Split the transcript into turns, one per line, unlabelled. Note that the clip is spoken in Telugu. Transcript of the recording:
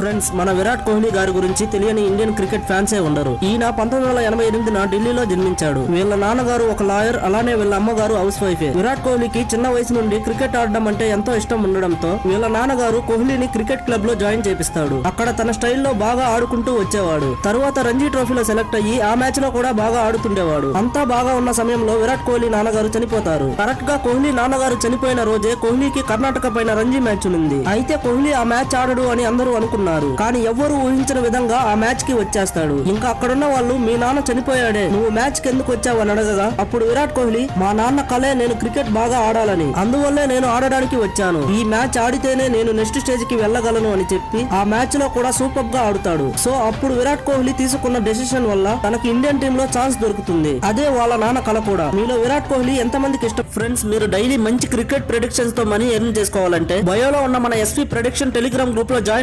ఫ్రెండ్స్, మన విరాట్ కోహ్లీ గారి గురించి తెలియని ఇండియన్ క్రికెట్ ఫ్యాన్సే ఉండరు. ఈయన 1988న ఢిల్లీలో జన్మించాడు. వీళ్ళ నాన్నగారు ఒక లాయర్, అలానే వీళ్ళ అమ్మగారు హౌస్ వైఫే. విరాట్ కోహ్లీకి చిన్న వయసు నుండి క్రికెట్ ఆడడం అంటే ఎంతో ఇష్టం ఉండడంతో వీళ్ళ నాన్నగారు కోహ్లీని క్రికెట్ క్లబ్ లో జాయిన్ చేపిస్తాడు. అక్కడ తన స్టైల్లో బాగా ఆడుకుంటూ వచ్చేవాడు. తరువాత రంజీ ట్రోఫీలో సెలెక్ట్ అయ్యి ఆ మ్యాచ్ లో కూడా బాగా ఆడుతుండేవాడు. అంతా బాగా ఉన్న సమయంలో విరాట్ కోహ్లీ నాన్నగారు చనిపోతారు. కరెక్ట్ గా కోహ్లీ నాన్నగారు చనిపోయిన రోజే కోహ్లీకి కర్ణాటక పైన రంజీ మ్యాచ్ ఉంది. అయితే కోహ్లీ ఆ మ్యాచ్ ఆడడు అని అందరూ అనుకున్నారు. కానీ ఎవ్వరూ ఊహించిన విధంగా ఆ మ్యాచ్ కి వచ్చేస్తాడు. ఇంకా అక్కడున్న వాళ్ళు, మీ నాన్న చనిపోయాడే, నువ్వు మ్యాచ్ కి ఎందుకు వచ్చావని అడగగా అప్పుడు విరాట్ కోహ్లీ, మా నాన్న కలే నేను క్రికెట్ బాగా ఆడాలని, అందువల్లే నేను ఆడడానికి వచ్చాను. ఈ మ్యాచ్ ఆడితేనే నేను నెక్స్ట్ స్టేజ్ కి వెళ్ళగలను అని చెప్పి ఆ మ్యాచ్ లో కూడా సూపర్ గా ఆడుతాడు. సో అప్పుడు విరాట్ కోహ్లీ తీసుకున్న డెసిషన్ వల్ల తనకు ఇండియన్ టీమ్ లో ఛాన్స్ దొరుకుతుంది. అదే వాళ్ళ నాన్న కల కూడా. మీలో విరాట్ కోహ్లీ ఎంత మందికి ఇష్టం? ఫ్రెండ్స్, మీరు డైలీ మంచి క్రికెట్ ప్రెడిక్షన్స్ తో మనీ ఎర్న్ చేసుకోవాలంటే బయోలో ఉన్న మన ఎస్పీ ప్రెడిక్షన్ టెలిగ్రామ్ గ్రూప్ లో జాయిన్